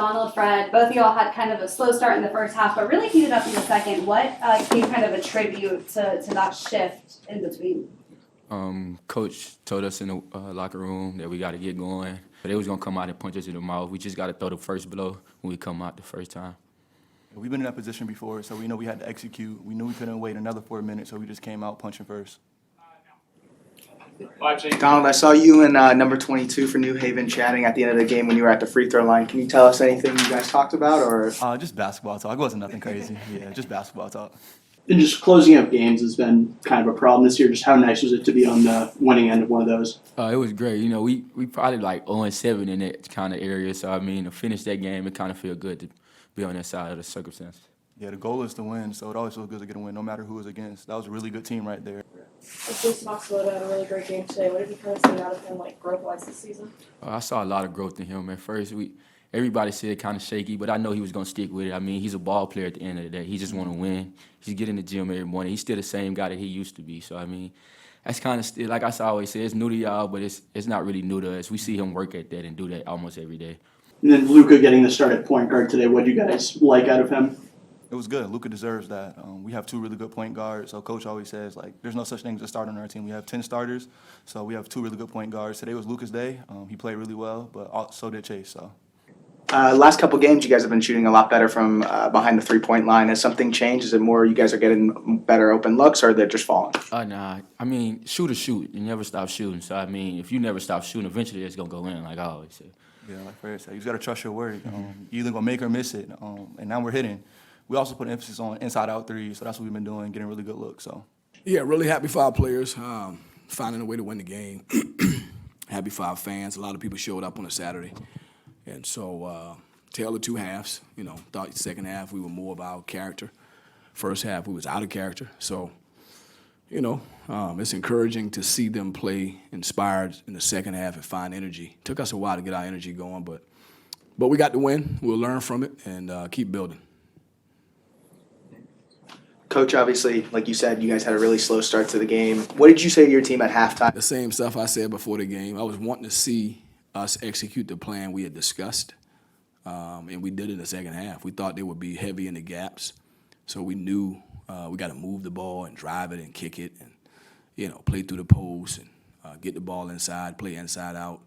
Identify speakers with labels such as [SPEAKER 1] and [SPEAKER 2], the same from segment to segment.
[SPEAKER 1] Donald, Fred, both of y'all had kind of a slow start in the first half, but really heated up in the second. What can you kind of attribute to that shift in between?
[SPEAKER 2] Coach told us in the locker room that we got to get going. But they was going to come out and punch us in the mouth. We just got to throw the first blow when we come out the first time.
[SPEAKER 3] We've been in that position before, so we know we had to execute. We knew we couldn't wait another 4 minutes, so we just came out punching first.
[SPEAKER 4] Donald, I saw you and number 22 for New Haven chatting at the end of the game when you were at the free throw line. Can you tell us anything you guys talked about, or?
[SPEAKER 3] Just basketball talk. It wasn't nothing crazy. Yeah, just basketball talk.
[SPEAKER 5] And just closing up games has been kind of a problem this year. Just how nice was it to be on the winning end of one of those?
[SPEAKER 2] It was great. You know, we probably like 0-7 in that kind of area. So, I mean, to finish that game, it kind of feel good to be on that side of the circumstance.
[SPEAKER 3] Yeah, the goal is to win, so it always feels good to get a win, no matter who it's against. That was a really good team right there.
[SPEAKER 6] Jason Oxlade had a really great game today. What did you kind of see out of him, like, growth-wise this season?
[SPEAKER 2] I saw a lot of growth in him. At first, everybody said kind of shaky, but I know he was going to stick with it. I mean, he's a ball player at the end of the day. He just want to win. He's getting in the gym every morning. He's still the same guy that he used to be. So, I mean, that's kind of still, like I always say, it's new to y'all, but it's not really new to us. We see him work at that and do that almost every day.
[SPEAKER 5] And then Luka getting the start at point guard today. What do you guys like out of him?
[SPEAKER 3] It was good. Luka deserves that. We have 2 really good point guards, so Coach always says, like, there's no such thing as a starter on our team. We have 10 starters, so we have 2 really good point guards. Today was Luka's day. He played really well, but so did Chase. So.
[SPEAKER 4] Last couple games, you guys have been shooting a lot better from behind the three-point line. Has something changed? Is it more you guys are getting better open looks, or they're just falling?
[SPEAKER 2] Nah. I mean, shoot. You never stop shooting. So, I mean, if you never stop shooting, eventually it's going to go in, like I always say.
[SPEAKER 3] Yeah, like Fred said, you just got to trust your word. You're either going to make or miss it, and now we're hitting. We also put emphasis on inside-out threes, so that's what we've been doing, getting really good looks. So.
[SPEAKER 7] Yeah, really happy for our players, finding a way to win the game. Happy for our fans. A lot of people showed up on a Saturday. And so, tale of 2 halves. You know, thought the second half we were more about character. First half we was out of character. So, you know, it's encouraging to see them play inspired in the second half and find energy. Took us a while to get our energy going, but we got the win. We'll learn from it and keep building.
[SPEAKER 4] Coach, obviously, like you said, you guys had a really slow start to the game. What did you say to your team at halftime?
[SPEAKER 7] The same stuff I said before the game. I was wanting to see us execute the plan we had discussed, and we did it in the second half. We thought they would be heavy in the gaps, so we knew we got to move the ball and drive it and kick it and, you know, play through the post and get the ball inside, play inside out.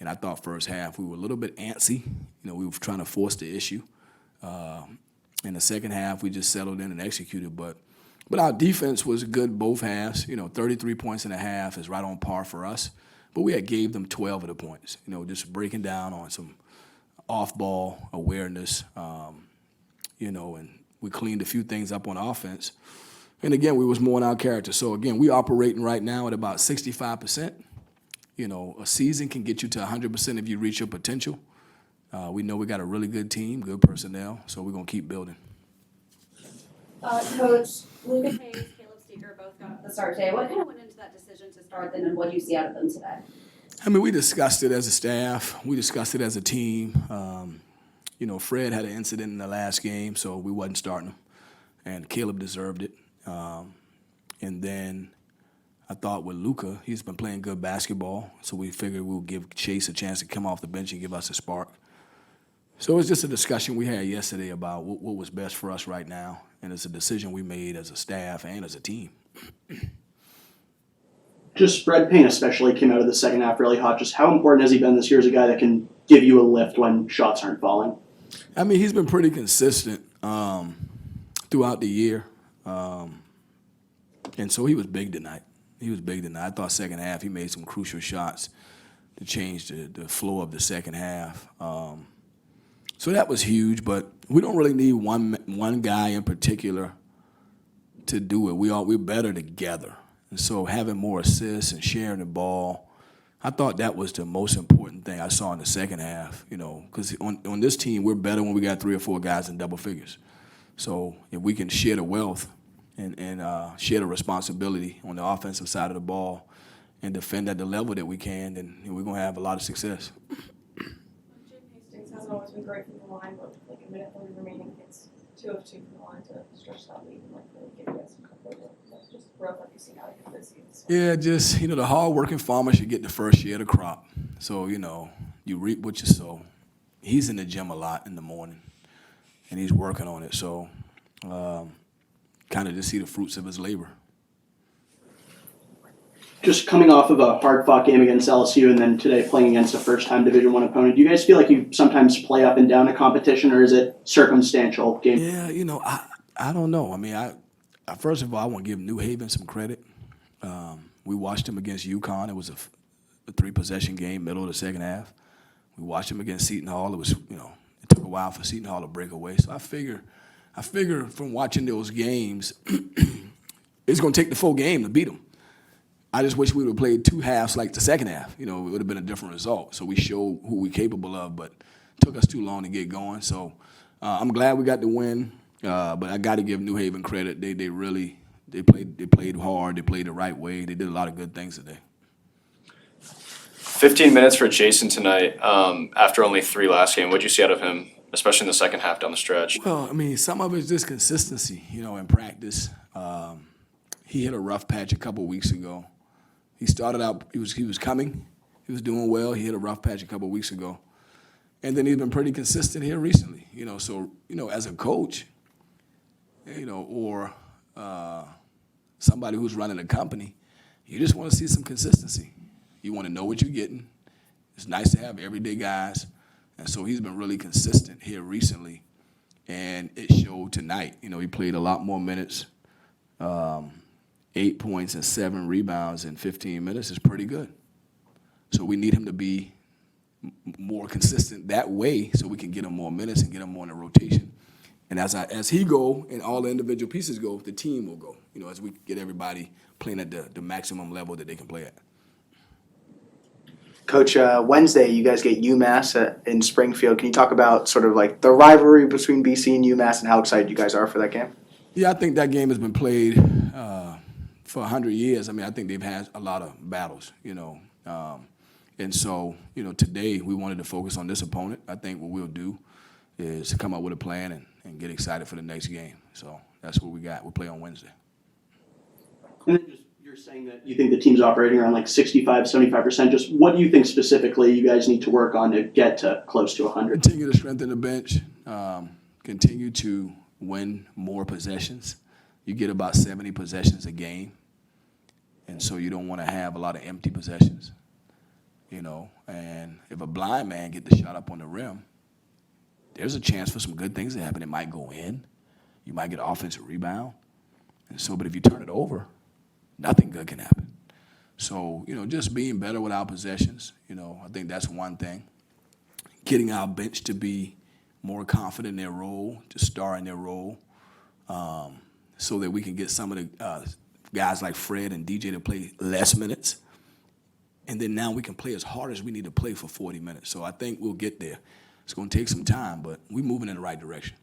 [SPEAKER 7] And I thought first half we were a little bit antsy. You know, we were trying to force the issue. In the second half, we just settled in and executed. But our defense was good both halves. You know, 33 points in a half is right on par for us. But we had gave them 12 of the points. You know, just breaking down on some off-ball awareness. You know, and we cleaned a few things up on offense. And again, we was more in our character. So again, we operating right now at about 65%. You know, a season can get you to 100% if you reach your potential. We know we got a really good team, good personnel, so we're going to keep building.
[SPEAKER 1] Coach, Luka Hayes, Caleb Steger both got the start today. What kind of went into that decision to start them, and what do you see out of them today?
[SPEAKER 7] I mean, we discussed it as a staff. We discussed it as a team. You know, Fred had an incident in the last game, so we wasn't starting him, and Caleb deserved it. And then I thought with Luka, he's been playing good basketball, so we figured we'll give Chase a chance to come off the bench and give us a spark. So it's just a discussion we had yesterday about what was best for us right now, and it's a decision we made as a staff and as a team.
[SPEAKER 5] Just Fred Payne especially came out of the second half really hot. Just how important has he been this year as a guy that can give you a lift when shots aren't falling?
[SPEAKER 7] I mean, he's been pretty consistent throughout the year, and so he was big tonight. I thought second half he made some crucial shots to change the flow of the second half. So that was huge, but we don't really need one guy in particular to do it. We're better together. And so having more assists and sharing the ball, I thought that was the most important thing I saw in the second half, you know, because on this team, we're better when we got 3 or 4 guys in double figures. So if we can share the wealth and share the responsibility on the offensive side of the ball and defend at the level that we can, then we're going to have a lot of success.
[SPEAKER 6] Hasn't always been great from the line, but like a minute 30 remaining, it's 2 of 2 from the line to stretch that lead and like really give you guys some comfort. Just growth like you've seen out of this season.
[SPEAKER 7] Yeah, just, you know, the hard-working farmer should get the first year of the crop. So, you know, you reap what you sow. he's in the gym a lot in the morning, and he's working on it. So kind of just see the fruits of his labor.
[SPEAKER 5] Just coming off of a hard-fought game against LSU and then today playing against a first-time Division I opponent, do you guys feel like you sometimes play up and down a competition, or is it circumstantial game?
[SPEAKER 7] Yeah, I don't know. I mean, I first of all, I want to give New Haven some credit. We watched them against UConn. It was a 3-possession game, middle of the second half. We watched them against Seton Hall. It was, it took a while for Seton Hall to break away. So I figure from watching those games, it's going to take the full game to beat them. I just wish we would have played 2 halves like the second half. It would have been a different result. So we showed who we're capable of, but it took us too long to get going. So I'm glad we got the win, but I got to give New Haven credit. They played hard. They played the right way. They did a lot of good things today.
[SPEAKER 8] 15 minutes for Jason tonight after only 3 last game. What did you see out of him, especially in the second half down the stretch?
[SPEAKER 7] Well, I mean, some of it's just consistency, in practice. He hit a rough patch a couple weeks ago. He started out, he was coming. He was doing well. He hit a rough patch a couple weeks ago. And then he's been pretty consistent here recently, So, as a coach, or somebody who's running a company, you just want to see some consistency. You want to know what you're getting. It's nice to have everyday guys. And so he's been really consistent here recently. And it showed tonight. He played a lot more minutes. 8 points and 7 rebounds in 15 minutes is pretty good. So we need him to be more consistent that way so we can get him more minutes and get him more in the rotation. And as he go and all the individual pieces go, the team will go, as we get everybody playing at the maximum level that they can play at.
[SPEAKER 4] Coach, Wednesday you guys get UMass in Springfield. Can you talk about sort of like the rivalry between BC and UMass and how excited you guys are for that game?
[SPEAKER 7] Yeah, I think that game has been played for 100 years. I mean, I think they've had a lot of battles, and so, today we wanted to focus on this opponent. I think what we'll do is to come up with a plan and get excited for the next game. So that's what we got. We'll play on Wednesday.
[SPEAKER 5] And then you're saying that you think the team's operating around like 65, 75%. Just what do you think specifically you guys need to work on to get to close to 100?
[SPEAKER 7] Continue to strengthen the bench. Continue to win more possessions. You get about 70 possessions a game. And so you don't want to have a lot of empty possessions, And if a blind man get the shot up on the rim, there's a chance for some good things to happen. It might go in. You might get an offensive rebound. And so, but if you turn it over, nothing good can happen. So, just being better with our possessions, I think that's one thing. Getting our bench to be more confident in their role, to star in their role, so that we can get some of the guys like Fred and DJ to play less minutes. And then now we can play as hard as we need to play for 40 minutes. So I think we'll get there. It's going to take some time, but we're moving in the right direction.